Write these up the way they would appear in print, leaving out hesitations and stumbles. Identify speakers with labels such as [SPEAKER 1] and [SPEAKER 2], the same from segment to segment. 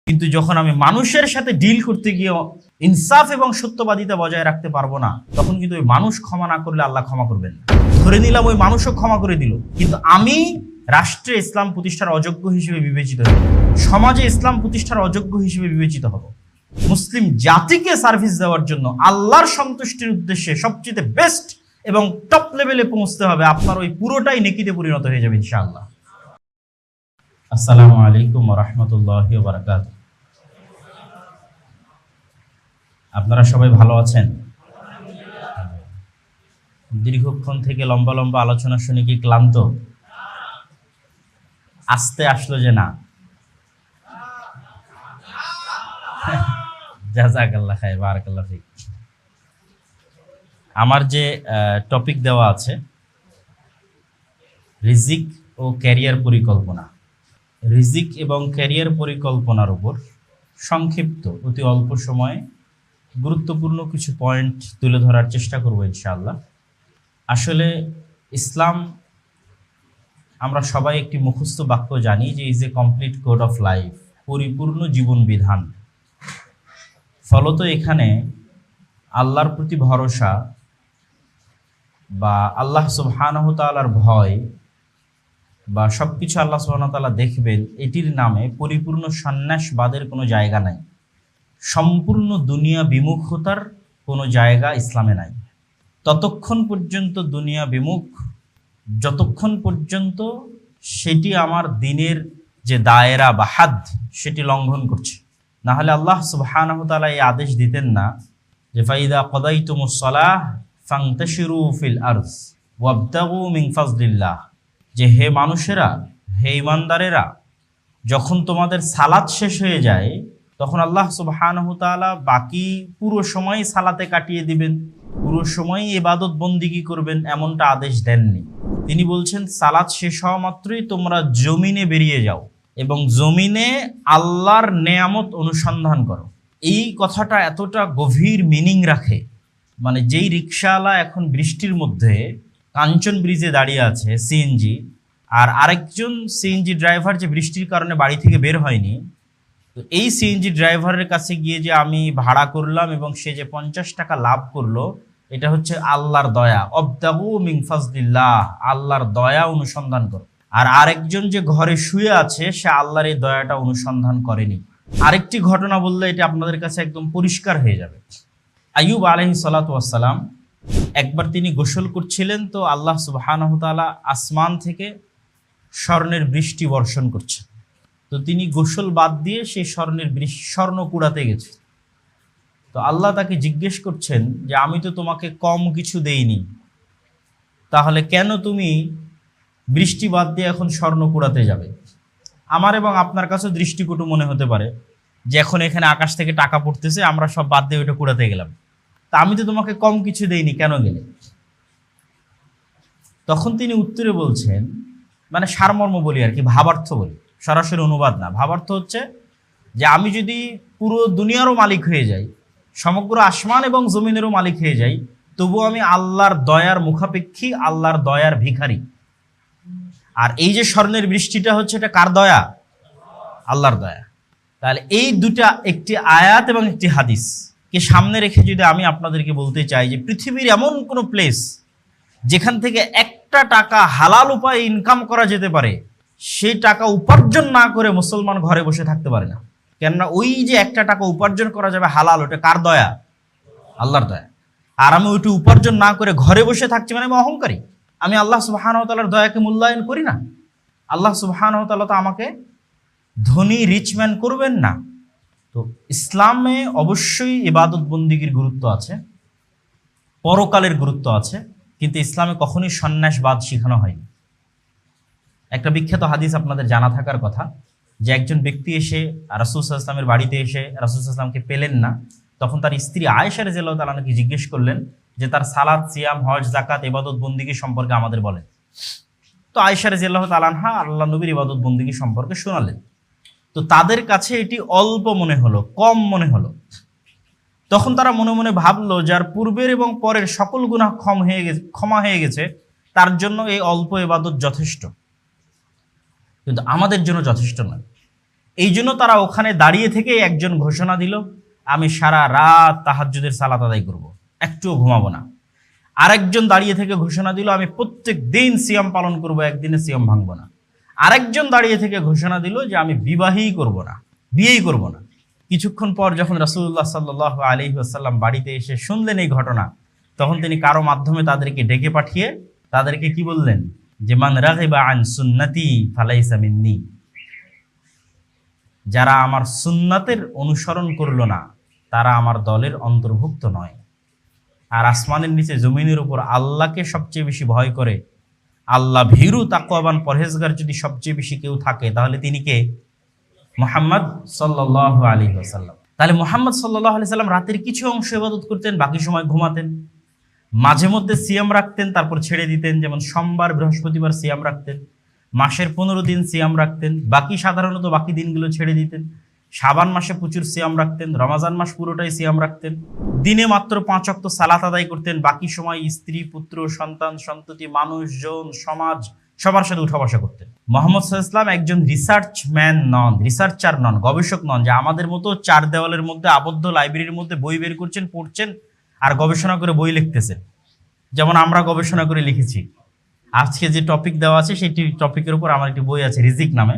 [SPEAKER 1] কিন্তু যখন আমি মানুষের সাথে ডিল করতে গিয়ে ইনসাফ এবং সত্যবাদিতা বজায় রাখতে পারবো না, তখন কিন্তু ওই মানুষ ক্ষমা না করলে আল্লাহ ক্ষমা করবেন না। ধরে নিলাম ওই মানুষও ক্ষমা করে দিল, কিন্তু আমি রাষ্ট্রে ইসলাম প্রতিষ্ঠার অযোগ্য হিসেবে বিবেচিত হব, সমাজে ইসলাম প্রতিষ্ঠার অযোগ্য হিসেবে বিবেচিত হব। মুসলিম জাতিকে সার্ভিস দেওয়ার জন্য আল্লাহর সন্তুষ্টির উদ্দেশ্যে সবচেয়ে বেস্ট এবং টপ লেভেলে পৌঁছতে হবে। আপনার ওই পুরোটাই নেকিতে পরিণত হয়ে যাবে ইনশাআল্লাহ। আসসালামু আলাইকুম ওয়া রাহমাতুল্লাহি ওয়া বারাকাতুহু। আপনারা সবাই ভালো আছেন? দীর্ঘক্ষণ থেকে লম্বা লম্বা আলোচনা শুনে কি ক্লান্ত? আস্তে আসলো যে না? জাযাকাল্লাহ খাইর, বারাকাল্লাহ ফিক। আমার যে টপিক দেওয়া আছে রিজিক ও ক্যারিয়ার পরিকল্পনা, রিজিক এবং ক্যারিয়ার পরিকল্পনার উপর সংক্ষিপ্ত অতি অল্প সময়ে গুরুত্বপূর্ণ কিছু পয়েন্ট তুলে ধরার চেষ্টা করব ইনশাআল্লাহ। আসলে ইসলাম, আমরা সবাই একটি মুখস্থ বাক্য জানি যে is a complete code of life, পরিপূর্ণ জীবন বিধান। ফলত এখানে আল্লাহর প্রতি ভরসা বা আল্লাহ সুবহানাহু তাআলার ভয় বা সব কিছু আল্লাহ সুবহানাহু তাআলা দেখবেন, এটির নামে পরিপূর্ণ সন্ন্যাসবাদের কোনো জায়গা নাই। সম্পূর্ণ দুনিয়া বিমুখতার কোনো জায়গা ইসলামে নাই। ততক্ষণ পর্যন্ত দুনিয়া বিমুখ, যতক্ষণ পর্যন্ত সেটি আমার দিনের যে দায়রা বা হাদ সেটি লঙ্ঘন করছে। না হলে আল্লাহ সুবহানাহু তাআলা এই আদেশ দিতেন না যে ফাইদা কদাইতুমুস সালাহ ফান্তাশিরু ফিল আরজ ওয়াবতাগু মিন ফাজলিল্লাহ, যে হে মানুষেরা, হে ঈমানদারেরা, যখন তোমাদের সালাত শেষ হয়ে যায় তখন আল্লাহ সুবহানাহু তাআলা বাকি পুরো সময় সালাতে কাটিয়ে দিবেন, পুরো সময় ইবাদত বন্দিগি করবেন, এমনটা আদেশ দেননি। তিনি বলছেন সালাত শেষ হওয়া মাত্রই তোমরা জমিনে বেরিয়ে যাও এবং জমিনে আল্লাহর নেয়ামত অনুসন্ধান করো। এই কথাটা এতটা গভীর মিনিং রাখে, মানে যেই রিকশাওয়ালা এখন বৃষ্টির মধ্যে কাঞ্চন ব্রিজে দাঁড়িয়ে আছে সিএনজি, আর আরেকজন সিএনজি ড্রাইভার যে বৃষ্টির কারণে বাড়ি থেকে বের হয়নি, তো এই সিএনজি ড্রাইভারের কাছে গিয়ে যে আমি ভাড়া করলাম এবং সে যে 50 টাকা লাভ করলো, এটা হচ্ছে আল্লাহর দয়া। অবতাগু মিন ফাজলিল্লাহ, আল্লাহর দয়া অনুসন্ধান করো। আর আরেকজন যে ঘরে শুয়ে আছে সে আল্লাহর এই দয়াটা অনুসন্ধান করেনি। আরেকটি ঘটনা বললে এটা আপনাদের কাছে একদম পরিষ্কার হয়ে যাবে। আইয়ুব আলাইহিস সালাতু ওয়াস সালাম, একবার তিনি গোসল করছিলেন, তো আল্লাহ সুবহানাহু তাআলা আসমান থেকে স্বর্ণের বৃষ্টি বর্ষণ করছে। তো তিনি গোসল বাদ দিয়ে সেই স্বর্ণ কুড়াতে গেছে। তো আল্লাহ তাকে জিজ্ঞেস করছেন যে আমি তো তোমাকে কম কিছু দেইনি, তাহলে কেন তুমি বৃষ্টি বাদ দিয়ে এখন স্বর্ণ কুড়াতে যাবে? আমার এবং আপনার কাছে দৃষ্টিকটু মনে হতে পারে যে এখন এখানে আকাশ থেকে টাকা পড়তেছে, আমরা সব বাদ দিয়ে ওইটা কুড়াতে গেলাম, তা আমি তো তোমাকে কম কিছু দেইনি, কেন গেলে? তখন তিনি উত্তরে বলছেন, মানে সারমর্ম বলি আর কি, ভাবার্থ বলি, সরাসরি অনুবাদ না। ভাবার্থ হচ্ছে যে আমি যদি পুরো দুনিয়ারও মালিক হয়ে যাই, সমগ্র আসমান এবং জমিনেরও মালিক হয়ে যাই, তবুও আমি আল্লাহর দয়ার মুখাপেক্ষী, আল্লাহর দয়ার ভিখারি। আর এই যে স্বর্ণের বৃষ্টিটা হচ্ছে, এটা কার দয়া? আল্লাহর দয়া। তাহলে এই দুটা, একটি আয়াত এবং একটি হাদিসকে সামনে রেখে যদি আমি আপনাদেরকে বলতে চাই যে পৃথিবীর এমন কোনো প্লেস যেখান থেকে একটা টাকা হালাল উপায়ে ইনকাম করা যেতে পারে, সেই টাকা উপার্জন না করে মুসলমান ঘরে বসে থাকতে পারে না। কেননা ওই যে একটা টাকা উপার্জন করা যাবে হালাল, ওটা কার দয়া? আল্লাহর দয়া। আর আমি ওইটা উপার্জন না করে ঘরে বসে থাকছি, মানে আমি অহংকারী, আমি আল্লাহ সুবহানাহু তাআলার দয়াকে মূল্যায়ন করি না। আল্লাহ সুবহানাহু তাআলা তো আমাকে ধনী রিচম্যান করবেন না। তো ইসলামে অবশ্যই ইবাদত বন্দিগির গুরুত্ব আছে, পরকালের গুরুত্ব আছে, কিন্তু ইসলামে কখনোই সন্ন্যাসবাদ শেখানো হয়নি। একটা বিখ্যাত হাদিস আপনাদের জানা থাকার কথা যে একজন ব্যক্তি এসে রাসূল সাল্লাল্লাহু আলাইহি ওয়াসাল্লামের বাড়িতে এসে রাসূল সাল্লাল্লাহু আলাইহি ওয়াসাল্লামকে পেলেন না। তখন তার স্ত্রী আয়েশা রাদিয়াল্লাহু তাআলা আনহাকে জিজ্ঞেস করলেন যে তার সালাত, সিয়াম, হজ, যাকাত, ইবাদত বন্দিগি সম্পর্কে আমাদের বলেন। তো আয়েশা রাদিয়াল্লাহু তাআলা আনহা আল্লাহ নবীর ইবাদত বন্দিগি সম্পর্কে শোনালেন। তো তাদের কাছে এটি অল্প মনে হলো, কম মনে হলো। তখন তারা মনে মনে ভাবলো, যার পূর্বের এবং পরের সকল গুনাহ ক্ষমা হয়ে গেছে, তার জন্য এই অল্প ইবাদত যথেষ্ট, কিন্তু আমাদের জন্য যথেষ্ট নয়। এই জন্য তারা ওখানে দাঁড়িয়ে থেকে একজন ঘোষণা দিল, আমি সারা রাত তাহাজ্জুদের সালাত আদায় করব, একটুও ঘুমাবো না। আরেকজন দাঁড়িয়ে থেকে ঘোষণা দিল, আমি প্রত্যেক দিন সিয়াম পালন করব, একদিনে সিয়াম ভাঙবো না। আরেকজন দাঁড়িয়ে থেকে ঘোষণা দিল যে আমি বিবাহই করব না, বিয়েই করব না। কিছুক্ষণ পর যখন রাসূলুল্লাহ সাল্লাল্লাহু আলাইহি ওয়াসাল্লাম বাড়িতে এসে শুনলেন এই ঘটনা, তখন তিনি কারো মাধ্যমে তাদেরকে ডেকে পাঠিয়ে তাদেরকে কি বললেন, যে মান রাগিবা আন সুন্নতি ফালাইসা মিন্নি, যারা আমার সুন্নাতের অনুসরণ করলো না তারা আমার দলের অন্তর্ভুক্ত নয়। আর আসমানের নিচে জমিনের উপর আল্লাহকে সবচেয়ে বেশি ভয় করে, আল্লাহ ভীরু তাকওয়াবান পরহেজগার যদি সবচেয়ে বেশি কেউ থাকে, তাহলে তিনি কে? মুহাম্মদ সাল্লাল্লাহু আলাইহি ওয়াসাল্লাম। তাহলে মুহাম্মদ সাল্লাল্লাহু আলাইহি ওয়াসাল্লাম রাতের কিছু অংশ ইবাদত করতেন, বাকি সময় ঘুমাতেন। মাঝে মধ্যে সিয়াম রাখতেন, তারপর ছেড়ে দিতেন, যেমন সোমবার বৃহস্পতিবার সিয়াম রাখতেন। মাসের 15 দিন সিয়াম রাখতেন, সাধারণত বাকি দিনগুলো ছেড়ে দিতেন। শাবান মাসে প্রচুর সিয়াম রাখতেন, রমাজান মাস পুরোটাই সিয়াম রাখতেন। দিনে মাত্র 5 ওয়াক্ত সালাত আদায় করতেন, বাকি সময় স্ত্রী, পুত্র, সন্তান, সন্ততি, মানুষজন, সমাজ সবার সাথে উঠা বসা করতেন। মুহাম্মদ সাল্লাল্লাহু আলাইহি ওয়াসাল্লাম একজন রিসার্চার নন, গবেষক নন, যে আমাদের মতো 4 দেওয়ালের মধ্যে আবদ্ধ লাইব্রেরির মধ্যে বই বের করছেন, পড়ছেন আর গবেষণা করে বই লিখতেছেন, যেমন আমরা গবেষণা করে লিখেছি। আজকে যে টপিক দেওয়া আছে সেই টপিকের উপর আমার একটি বই আছে রিজিক নামে,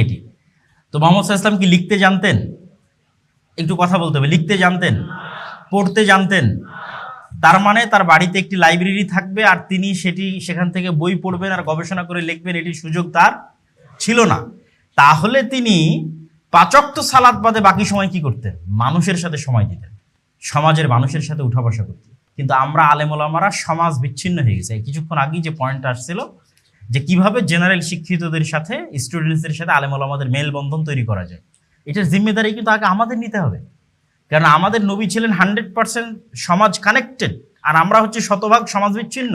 [SPEAKER 1] এটি। তো মুহাম্মদ সাল্লাল্লাহু আলাইহি ওয়াসাল্লাম কি লিখতে জানতেন? একটু কথা বলতে হবে। লিখতে জানতেন? পড়তে জানতেন? তার মানে তার বাড়িতে একটি লাইব্রেরি থাকবে আর তিনি সেখান থেকে বই পড়বেন আর গবেষণা করে লিখবেন, এটি সুযোগ তার ছিল না। তাহলে তিনি 5 ওয়াক্ত সালাত বাদে বাকি সময় কি করতেন? মানুষের সাথে সময় দিতেন, সমাজের মানুষের সাথে উঠা বসা করতেন। কিন্তু আমরা আলেম ওলামারা সমাজ বিচ্ছিন্ন হয়ে গেছে। কিছুক্ষণ আগেই যে পয়েন্ট আসছিল যে কিভাবে জেনারেল শিক্ষিতদের সাথে স্টুডেন্টসদের সাথে আলেম ওলামাদের মেলবন্ধন তৈরি করা যায়, এটার জিম্মেদারি কিন্তু আগে আমাদের নিতে হবে। কারণ আমাদের নবী ছিলেন 100% সমাজ কানেক্টেড, আর আমরা হচ্ছে শতভাগ সমাজ বিচ্ছিন্ন।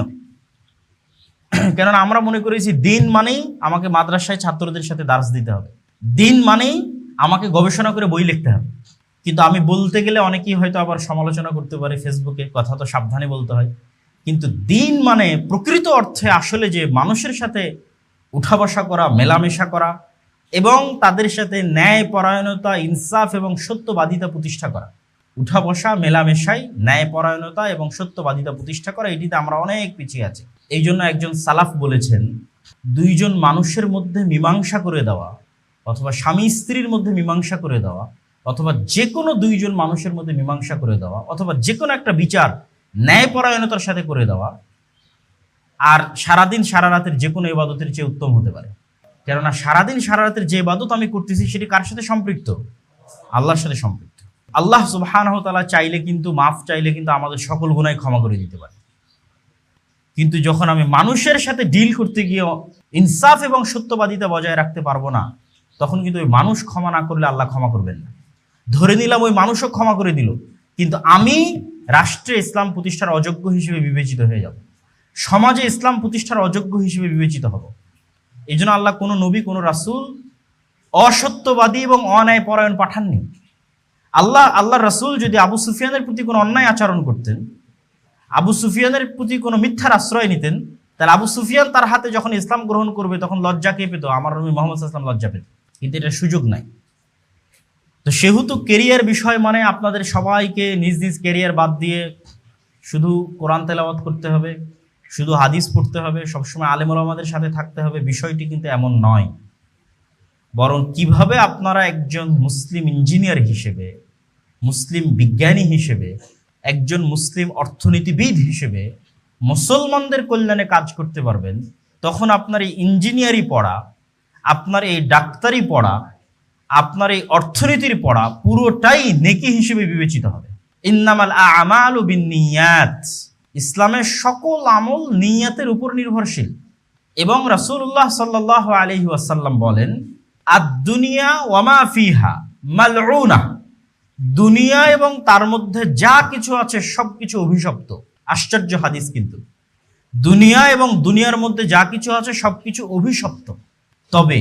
[SPEAKER 1] কেননা আমরা মনে করেছি দিন মানেই আমাকে মাদ্রাসায় ছাত্রদের সাথে দার্স দিতে হবে, দিন মানেই আমাকে গবেষণা করে বই লিখতে হবে। কিন্তু আমি বলতে গেলে অনেকেই হয়তো আবার সমালোচনা করতে পারে ফেসবুকে, কথা তো সাবধানে বলতে হয়। কিন্তু দিন মানে প্রকৃত অর্থে আসলে যে মানুষের সাথে উঠা বসা করা, মেলামেশা করা এবং তাদের সাথে ন্যায় পরায়ণতা, ইনসাফ এবং সত্যবাদিতা প্রতিষ্ঠা করা। উঠা বসা, মেলামেশাই ন্যায় পরায়ণতা এবং সত্যবাদিতা প্রতিষ্ঠা করা, এটিতে আমরা অনেক পিছিয়ে আছি। এই জন্য একজন সালাফ বলেছেন, 2 জন মানুষের মধ্যে মীমাংসা করে দেওয়া, অথবা স্বামী স্ত্রীর মধ্যে মীমাংসা করে দেওয়া, অথবা যে কোনো 2 জন মানুষের মধ্যে মীমাংসা করে দেওয়া, অথবা যে কোনো একটা বিচার ন্যায়পরায়ণতার সাথে করে দেওয়া, আর সারাদিন সারা রাতের যে কোনো ইবাদতের চেয়ে উত্তম হতে পারে। কেননা সারাদিন সারা রাতের যে ইবাদত আমি করতেছি সেটি কার সাথে সম্পৃক্ত? আল্লাহর সাথে সম্পৃক্ত। আল্লাহ সুবহানাহু ওয়া তাআলা চাইলে কিন্তু, মাফ চাইলে কিন্তু আমাদের সকল গুনাহ ক্ষমা করে দিতে পারে। কিন্তু যখন আমি মানুষের সাথে ডিল করতে গিয়ে ইনসাফ এবং সত্যবাদিতা বজায় রাখতে পারবো না, তখন কিন্তু ওই মানুষ ক্ষমা না করলে আল্লাহ ক্ষমা করবেন না। ধরে নিলাম ওই মানুষও ক্ষমা করে দিল, কিন্তু আমি রাষ্ট্রে ইসলাম প্রতিষ্ঠার অযোগ্য হিসেবে বিবেচিত হয়ে যাব, সমাজে ইসলাম প্রতিষ্ঠার অযোগ্য হিসেবে বিবেচিত হব। এই জন্য আল্লাহ কোনো নবী, কোনো রাসূল অসত্যবাদী এবং অন্যায় পরায়ণ পাঠাননি। আল্লাহ রাসূল যদি আবু সুফিয়ানের প্রতি কোনো অন্যায় আচরণ করতেন, আবু সুফিয়ানের প্রতি কোনো মিথ্যার আশ্রয় নিতেন, তাহলে আবু সুফিয়ান তার হাতে যখন ইসলাম গ্রহণ করবে তখন লজ্জা কে পেত? আমার নবী মুহাম্মদ সাল্লাল্লাহু আলাইহি ওয়াসাল্লাম লজ্জা পেত। কিন্তু এটার সুযোগ নাই। তো সেহেতু কেরিয়ার বিষয় মানে আপনাদের সবাইকে নিজ নিজ কেরিয়ার বাদ দিয়ে শুধু কোরআন তেলাওয়াত করতে হবে, শুধু হাদিস পড়তে হবে, সবসময় আলেম ওলামাদের সাথে থাকতে হবে, বিষয়টি কিন্তু এমন নয়। বরং কিভাবে আপনারা একজন মুসলিম ইঞ্জিনিয়ার হিসেবে, মুসলিম বিজ্ঞানী হিসেবে, একজন মুসলিম অর্থনীতিবিদ হিসেবে মুসলমানদের কল্যাণে কাজ করতে পারবেন, তখন আপনার এই ইঞ্জিনিয়ারি পড়া, আপনার এই ডাক্তারি পড়া, আপনার এই অর্থনীতির পড়া পুরোটাই নেকি হিসেবে বিবেচিত হবে। ইন্নামাল আমালু বিন্নিয়াত, ইসলামের সকল আমল নিয়াতের উপর নির্ভরশীল। এবং রাসূলুল্লাহ সাল্লাল্লাহু আলাইহি ওয়াসাল্লাম বলেন, আদ-দুনিয়া ওয়া মা ফিহা মালউনা, দুনিয়া এবং তার মধ্যে যা কিছু আছে সবকিছু অভিশপ্ত। আশ্চর্য হাদিস কিন্তু, দুনিয়া এবং দুনিয়ার মধ্যে যা কিছু আছে সবকিছু অভিশপ্ত, তবে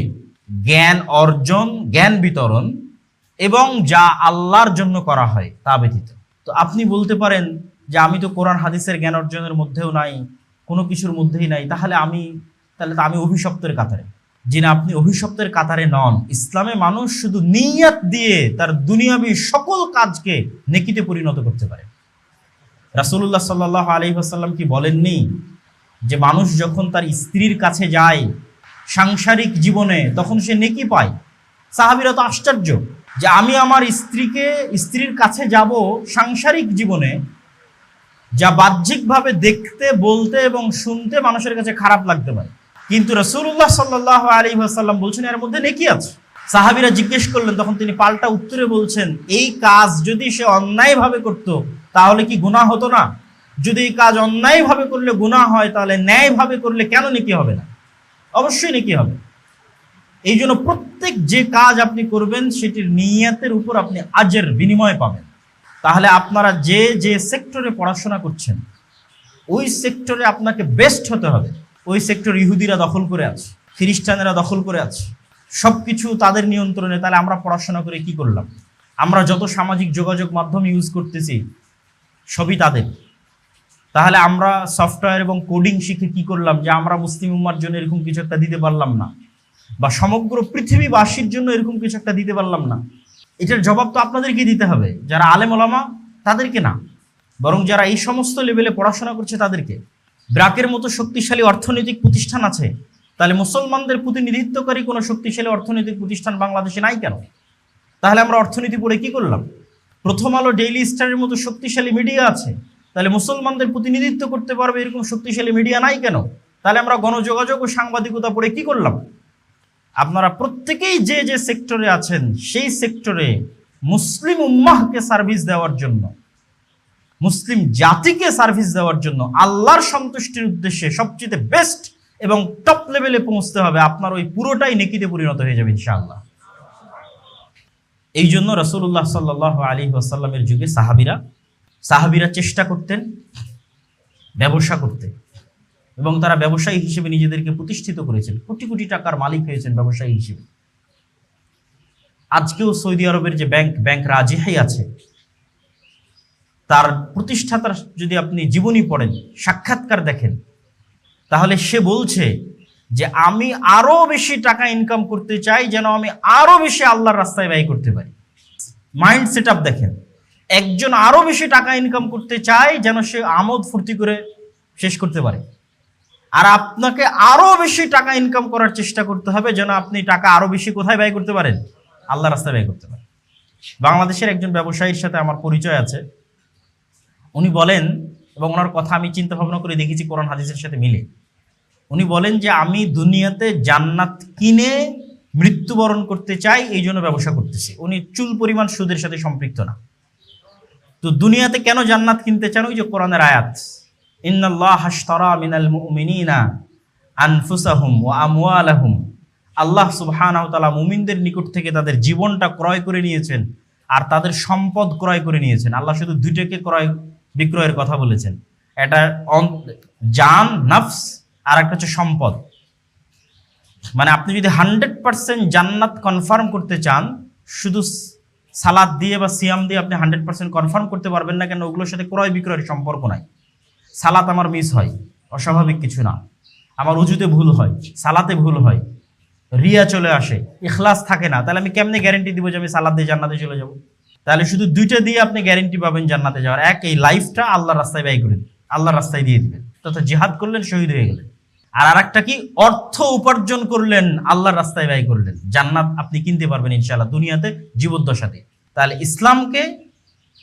[SPEAKER 1] জ্ঞান অর্জন, জ্ঞান বিতরণ এবং যা আল্লাহর জন্য করা হয় তা ব্যতীত। তো আপনি বলতে পারেন যে আমি তো কোরআন হাদিসের জ্ঞান অর্জনের মধ্যেও নাই, কোনো কিছুর মধ্যেই নাই, তাহলে তো আমি অভিশপ্তের কাতারে। যিনি আপনি অভিশপ্তের কাতারে নন। ইসলামে মানুষ শুধু নিয়াত দিয়ে তার দুনিয়াবী সকল কাজকে নেকিতে পরিণত করতে পারে। রাসূলুল্লাহ সাল্লাল্লাহু আলাইহি ওয়াসাল্লাম কি বলেননি যে মানুষ যখন তার স্ত্রীর কাছে যায় সাংসারিক জীবনে তখন সে নেকি পায়? সাহাবীরা তো আশ্চর্য যে আমি আমার স্ত্রীর কাছে যাব সাংসারিক জীবনে, যা বাহ্যিকভাবে দেখতে, বলতে এবং শুনতে মানুষের কাছে খারাপ লাগতে পারে, কিন্তু রাসূলুল্লাহ সাল্লাল্লাহু আলাইহি ওয়াসাল্লাম বলছেন এর মধ্যে নেকি আছে। সাহাবীরা জিজ্ঞেস করলেন, তখন তিনি পাল্টা উত্তরে বলছেন, এই কাজ যদি সে অন্যায়ভাবে করত তাহলে কি গুনাহ হতো না? যদি এই কাজ অন্যায়ভাবে করলে গুনাহ হয় তাহলে ন্যায়ভাবে করলে কেন নেকি হবে না? অবশ্যই নেকি হবে। এই জন্য প্রত্যেক যে কাজ আপনি করবেন সেটির নিয়তের উপর আপনি আজের বিনিময় পাবেন। তাহলে আপনারা যে যে সেক্টরে পড়াশোনা করছেন ওই সেক্টরে আপনাকে বেস্ট হতে হবে। ওই সেক্টর ইহুদিরা দখল করে আছে, খ্রিস্টানেরা দখল করে আছে, সব কিছু তাদের নিয়ন্ত্রণে। তাহলে আমরা পড়াশোনা করে কি করলাম? আমরা যত সামাজিক যোগাযোগ মাধ্যম ইউজ করতেছি সবই তাদের। তাহলে আমরা সফটওয়্যার এবং কোডিং শিখে কি করলাম যে আমরা মুসলিম উম্মার জন্য এরকম কিছু একটা দিতে পারলাম না, বা সমগ্র পৃথিবীবাসীর জন্য এরকম কিছু একটা দিতে পারলাম না? এটার জবাব তো আপনাদেরকে দিতে হবে, যারা আলেম ওলামা তাদেরকে না, বরং যারা এই সমস্ত লেভেলে পড়াশোনা করছে তাদেরকে। ব্র্যাকের মতো শক্তিশালী অর্থনৈতিক প্রতিষ্ঠান আছে, তাহলে মুসলমানদের প্রতিনিধিত্বকারী কোনো শক্তিশালী অর্থনৈতিক প্রতিষ্ঠান বাংলাদেশে নাই কেন? তাহলে আমরা অর্থনীতি পড়ে কি করলাম? প্রথম আলো, ডেইলি স্টারের মতো শক্তিশালী মিডিয়া আছে, তাহলে মুসলমানদের প্রতিনিধিত্ব করতে পারবে এরকম শক্তিশালী মিডিয়া নাই কেন? তাহলে আমরা গণযোগাযোগ ও সাংবাদিকতা পড়ে কি করলাম? আপনারা প্রত্যেকেই যে যে সেক্টরে আছেন সেই সেক্টরে মুসলিম উম্মাহকে সার্ভিস দেওয়ার জন্য, মুসলিম জাতিকে সার্ভিস দেওয়ার জন্য, আল্লাহর সন্তুষ্টির উদ্দেশ্যে সবচেয়ে বেস্ট এবং টপ লেভেলে পৌঁছতে হবে। আপনার ওই পুরোটাই নেকিতে পরিণত হয়ে যাবে ইনশাআল্লাহ। এই জন্য রাসূলুল্লাহ সাল্লাল্লাহু আলাইহি ওয়াসাল্লামের যুগে সাহাবীরা চেষ্টা করতেন ব্যবসা করতে, এবং তারা ব্যবসায়ী হিসেবে নিজেদেরকে প্রতিষ্ঠিত করেছেন, কোটি কোটি টাকার মালিক হয়েছেন ব্যবসায়ী হিসেবে। আজকেও সৌদি আরবের যে ব্যাংক রাজিহাই আছে, তার প্রতিষ্ঠাতার যদি আপনি জীবনী পড়েন, সাক্ষাৎকার দেখেন, তাহলে সে বলছে যে আমি আরো বেশি টাকা ইনকাম করতে চাই যেন আমি আরো বেশি আল্লাহর রাস্তায় ব্যয় করতে পারি। মাইন্ড সেট আপ দেখেন, একজন আরো বেশি টাকা ইনকাম করতে চায় যেন সে আমোদ ফুর্তি করে শেষ করতে পারে, আর আপনাকে আরো বেশি টাকা ইনকাম করার চেষ্টা করতে হবে যেন আপনি টাকা আরো বেশি কোথায় ব্যয় করতে পারেন? আল্লাহর রাস্তায় ব্যয় করতে পারেন। বাংলাদেশের একজন ব্যবসায়ীর সাথে আমার পরিচয় আছে, উনি বলেন, এবং ওনার কথা আমি চিন্তা ভাবনা করে দেখেছি কোরআন হাদিসের সাথে মিলে, উনি বলেন যে আমি দুনিয়াতে জান্নাত কিনে মৃত্যুবরণ করতে চাই, এই জন্য ব্যবসা করতেছি। উনি চুল পরিমাণ সুদের সাথে সম্পৃক্ত না। তো দুনিয়াতে কেন জান্নাত কিনতে চান? ওই যে কোরআনের আয়াত, ইন্নাল্লাহা আশতারা মিনাল মুমিনিনা আনফুসাহুম ওয়া আমওয়ালাহুম, আল্লাহ সুবহানাহু ওয়া তাআলা মুমিনদের নিকট থেকে তাদের জীবনটা ক্রয় করে নিয়েছেন আর তাদের সম্পদ ক্রয় করে নিয়েছেন। আল্লাহ শুধু দুইটাকে ক্রয় বিক্রয়ের কথা বলেছেন, এটা জান নফস আর একটা হচ্ছে সম্পদ। মানে আপনি যদি 100% জান্নাত কনফার্ম করতে চান, শুধু সালাত দিয়ে বা সিয়াম দিয়ে আপনি 100% কনফার্ম করতে পারবেন না, কেন ওগুলোর সাথে ক্রয় বিক্রয়ের সম্পর্ক নাই। সালাত আমার মিস হয়, অস্বাভাবিক কিছু না। আমার উজুতে ভুল হয়, সালাতে ভুল হয়, রিয়া চলে আসে, ইখলাস থাকে না, তাহলে আমি কেমনে গ্যারেন্টি দিব যে আমি সালাত দিয়ে জান্নাতে চলে যাব? তাহলে শুধু দুইটা দিয়ে আপনি গ্যারেন্টি পাবেন জান্নাতে যাওয়ার। এক, এই লাইফটা আল্লাহর রাস্তায় ব্যয় করেন, আল্লাহর রাস্তায় দিয়ে দিবেন, তথা জিহাদ করলেন, শহীদ হয়ে গেলেন। আর আরেকটা কি, অর্থ উপার্জন করলেন, আল্লাহর রাস্তায় ব্যয় করলেন, জান্নাত আপনি কিনতে পারবেন ইনশাআল্লাহ দুনিয়াতে জীবদ্দশাতে। তাহলে ইসলামকে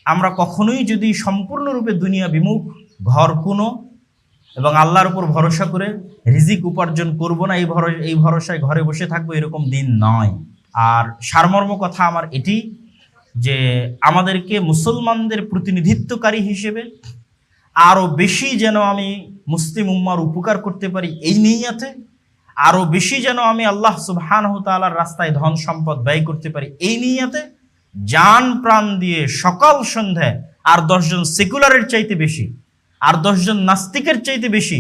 [SPEAKER 1] আমরা কখনোই যদি সম্পূর্ণরূপে দুনিয়া বিমুখ, ঘর কোনো এবং আল্লাহর উপর ভরসা করে রিজিক উপার্জন করব না, এই ভরসায় ঘরে বসে থাকবো, এরকম দিন নয়। আর সারমর্ম কথা আমার এটি যে আমাদেরকে মুসলমানদের প্রতিনিধিত্বকারী হিসেবে আরও বেশি যেন আমি মুসলিম উম্মার উপকার করতে পারি এই নিয়তে, আরও বেশি যেন আমি আল্লাহ সুবহানাহু ওয়া তাআলার রাস্তায় ধন সম্পদ ব্যয় করতে পারি এই নিয়তে, জান প্রাণ দিয়ে সকাল সন্ধ্যায় আর 10 জন সেকুলারের চাইতে বেশি, আর 10 জন নাস্তিকের চাইতে বেশি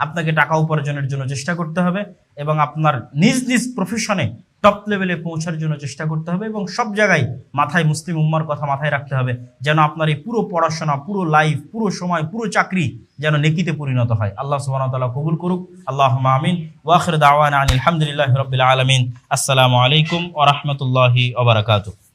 [SPEAKER 1] আপনাকে টাকা উপার্জনের জন্য চেষ্টা করতে হবে, এবং আপনার নিজ নিজ প্রফেশনে টপ লেভেলে পৌঁছার জন্য চেষ্টা করতে হবে এবং সব জায়গায় মাথায় মুসলিম উম্মার কথা মাথায় রাখতে হবে, যেন আপনার এই পুরো পড়াশোনা, পুরো লাইফ, পুরো সময়, পুরো চাকরি যেন নেকিতে পরিণত হয়। আল্লাহ সুবহানাহু ওয়া তাআলা কবুল করুক। আল্লাহুম্মা আমিন। ওয়া আখির দাওয়ানা আনিল হামদুলিল্লাহি রাব্বিল আলামিন। আসসালামু আলাইকুম ওয়া রাহমাতুল্লাহি ওয়া বারাকাতুহু।